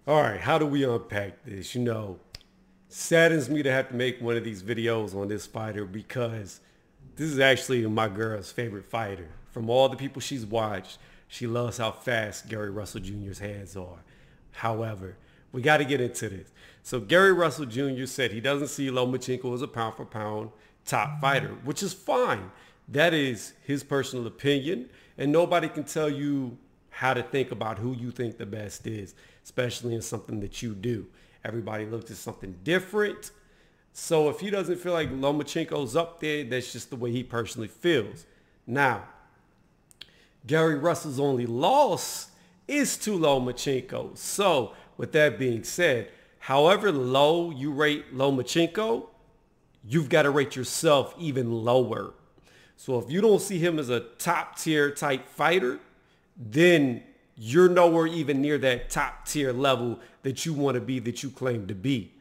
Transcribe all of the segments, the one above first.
All right, how do we unpack this? Saddens me to have to make one of these videos on this fighter because this is actually my girl's favorite fighter. From all the people she's watched, she loves how fast Gary Russell Jr.'s hands are. However, we got to get into this. So Gary Russell Jr. said he doesn't see Lomachenko as a pound for pound top fighter, which is fine. That is his personal opinion, and nobody can tell you how to think about who you think the best is, especially in something that you do. Everybody looks at something different. So if he doesn't feel like Lomachenko's up there, that's just the way he personally feels. Now, Gary Russell's only loss is to Lomachenko. So with that being said, however low you rate Lomachenko, you've got to rate yourself even lower. So if you don't see him as a top tier type fighter, then you're nowhere even near that top tier level that you want to be, that you claim to be.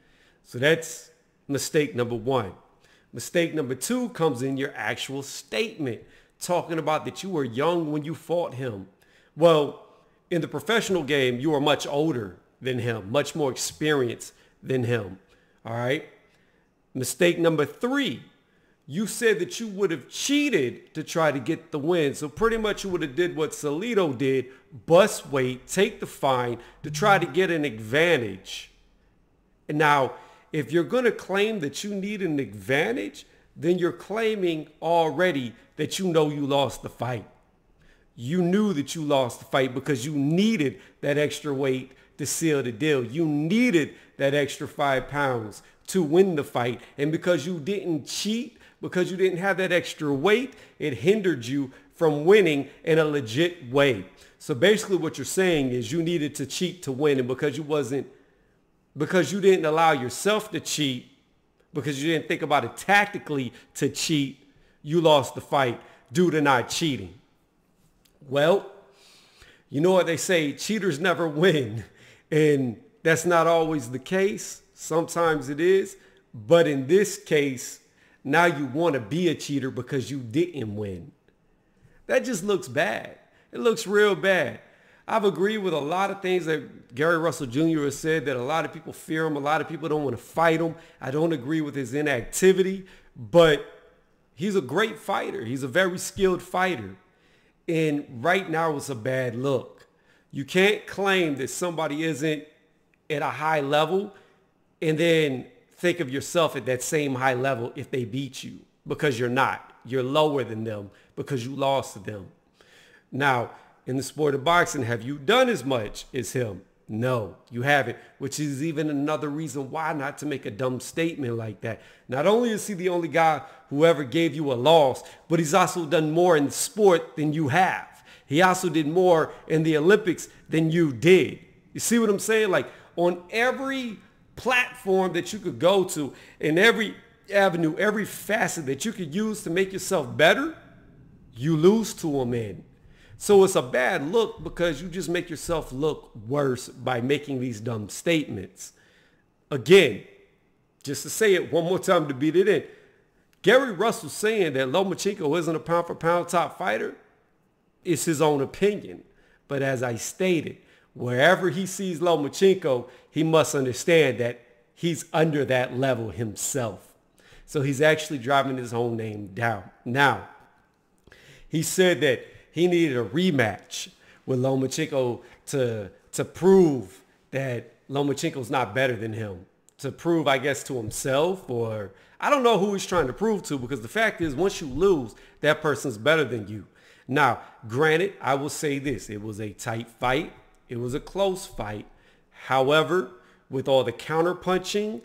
So that's mistake number one. Mistake number two comes in your actual statement, talking about that you were young when you fought him. Well, in the professional game, you are much older than him, much more experienced than him. All right. Mistake number three, you said that you would have cheated to try to get the win. So pretty much you would have did what Salido did, bust weight, take the fine to try to get an advantage. And now, if you're going to claim that you need an advantage, then you're claiming already that you know you lost the fight. You knew that you lost the fight because you needed that extra weight to seal the deal. You needed that extra 5 pounds to win the fight. And because you didn't cheat, because you didn't have that extra weight, it hindered you from winning in a legit way. So basically what you're saying is you needed to cheat to win, and because you didn't allow yourself to cheat, because you didn't think about it tactically to cheat, you lost the fight due to not cheating. Well, you know what they say, cheaters never win. And that's not always the case. Sometimes it is. But in this case, now you want to be a cheater because you didn't win. That just looks bad. It looks real bad. I've agreed with a lot of things that Gary Russell Jr. has said, that a lot of people fear him. A lot of people don't want to fight him. I don't agree with his inactivity, but he's a great fighter. He's a very skilled fighter. And right now it's a bad look. You can't claim that somebody isn't at a high level and then think of yourself at that same high level if they beat you, because you're not. You're lower than them because you lost to them. Now, in the sport of boxing, have you done as much as him? No, you haven't, which is even another reason why not to make a dumb statement like that. Not only is he the only guy who ever gave you a loss, but he's also done more in the sport than you have. He also did more in the Olympics than you did. You see what I'm saying? Like, on every platform that you could go to, in every avenue, every facet that you could use to make yourself better, you lose to him in. So it's a bad look because you just make yourself look worse by making these dumb statements. Again, just to say it one more time to beat it in, Gary Russell saying that Lomachenko isn't a pound for pound top fighter is his own opinion. But as I stated, wherever he sees Lomachenko, he must understand that he's under that level himself. So he's actually driving his own name down. Now, he said that he needed a rematch with Lomachenko to prove that Lomachenko's not better than him. To prove, I guess, to himself, or I don't know who he's trying to prove to, because the fact is, once you lose, that person's better than you. Now, granted, I will say this. It was a tight fight. It was a close fight. However, with all the counter punching,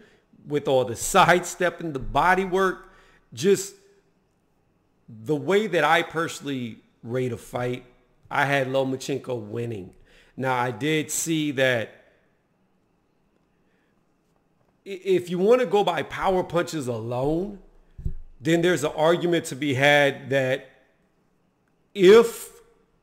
with all the sidestepping, the body work, just the way that I personally rate a fight, I had Lomachenko winning. Now, I did see that if you want to go by power punches alone, then there's an argument to be had that if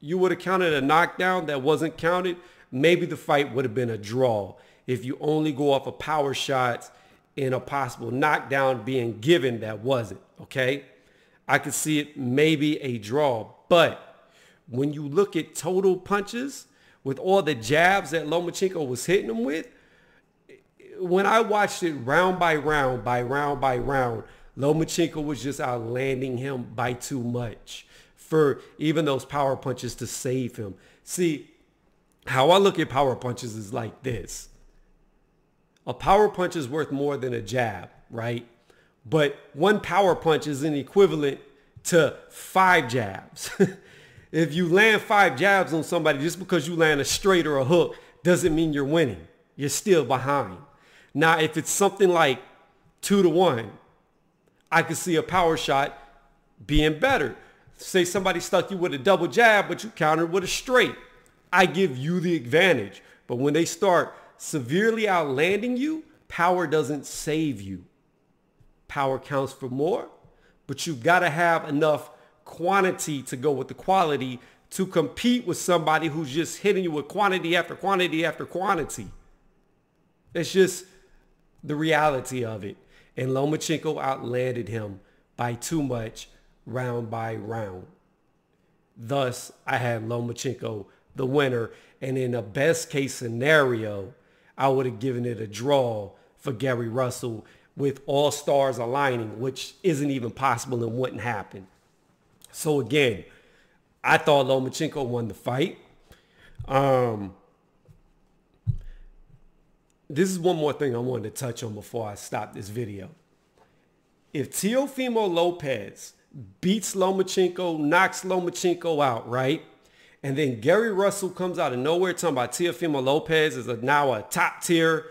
you would have counted a knockdown that wasn't counted, maybe the fight would have been a draw. If you only go off of power shots and a possible knockdown being given that wasn't, okay? I could see it maybe a draw. But when you look at total punches, with all the jabs that Lomachenko was hitting him with, when I watched it round by round, Lomachenko was just outlanding him by too much for even those power punches to save him. See, how I look at power punches is like this. A power punch is worth more than a jab, right? But one power punch is an equivalent to 5 jabs. If you land 5 jabs on somebody, just because you land a straight or a hook doesn't mean you're winning. You're still behind. Now, if it's something like 2-1, I could see a power shot being better. Say somebody stuck you with a double jab, but you countered with a straight. I give you the advantage. But when they start severely outlanding you, power doesn't save you. Power counts for more, but you've got to have enough quantity to go with the quality to compete with somebody who's just hitting you with quantity after quantity after quantity. It's just the reality of it. And Lomachenko outlanded him by too much round by round. Thus, I had Lomachenko the winner. And in a best case scenario, I would have given it a draw for Gary Russell with all stars aligning, which isn't even possible and wouldn't happen. So again, I thought Lomachenko won the fight. This is one more thing I wanted to touch on before I stop this video. If Teofimo Lopez beats Lomachenko, knocks Lomachenko out, right? And then Gary Russell comes out of nowhere talking about Teofimo Lopez is now a top tier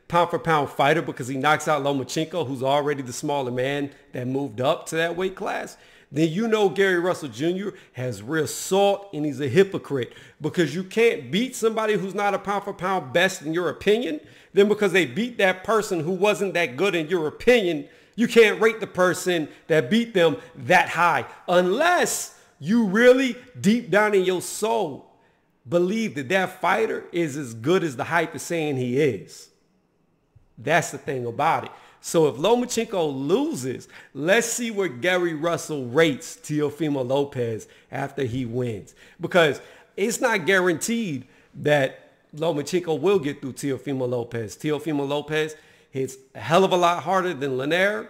pound for pound fighter because he knocks out Lomachenko, who's already the smaller man that moved up to that weight class, then you know Gary Russell Jr. has real salt and he's a hypocrite, because you can't beat somebody who's not a pound for pound best in your opinion. Then because they beat that person who wasn't that good in your opinion, you can't rate the person that beat them that high unless you really deep down in your soul believe that that fighter is as good as the hype is saying he is. That's the thing about it. So if Lomachenko loses, let's see where Gary Russell rates Teofimo Lopez after he wins. Because it's not guaranteed that Lomachenko will get through Teofimo Lopez. Teofimo Lopez hits a hell of a lot harder than Linares.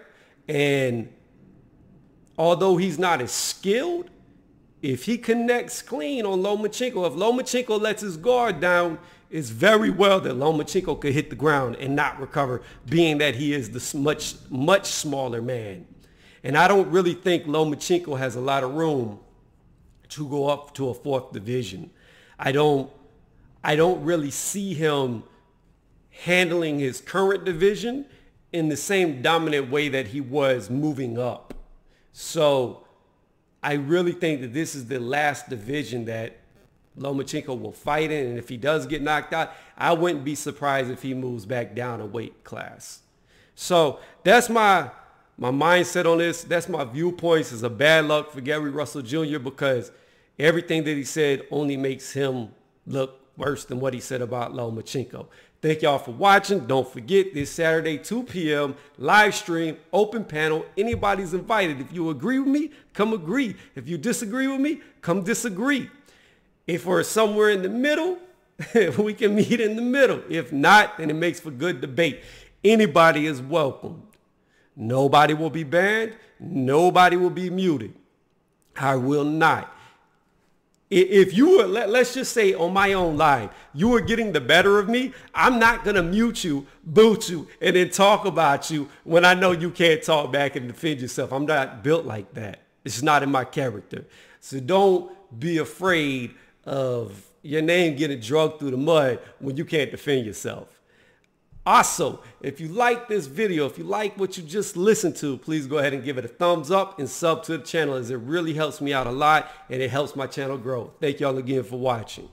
And although he's not as skilled, if he connects clean on Lomachenko, if Lomachenko lets his guard down, it's very well that Lomachenko could hit the ground and not recover, being that he is the much smaller man. And I don't really think Lomachenko has a lot of room to go up to a 4th division. I don't really see him handling his current division in the same dominant way that he was moving up. So I really think that this is the last division that Lomachenko will fight in, and if he does get knocked out, I wouldn't be surprised if he moves back down a weight class. So that's my mindset on this. That's my viewpoints. It's a bad luck for Gary Russell Jr. because everything that he said only makes him look worse than what he said about Lomachenko. Thank y'all for watching. Don't forget, this Saturday, 2 p.m., live stream, open panel. Anybody's invited. If you agree with me, come agree. If you disagree with me, come disagree. If we're somewhere in the middle, we can meet in the middle. If not, then it makes for good debate. Anybody is welcomed. Nobody will be banned. Nobody will be muted. I will not. If you were, let's just say on my own live, you were getting the better of me, I'm not going to mute you, boot you, and then talk about you when I know you can't talk back and defend yourself. I'm not built like that. It's not in my character. So don't be afraid of your name getting drugged through the mud when you can't defend yourself. Also, if you like this video, if you like what you just listened to, please go ahead and give it a thumbs up and sub to the channel, as it really helps me out a lot and it helps my channel grow. Thank y'all again for watching.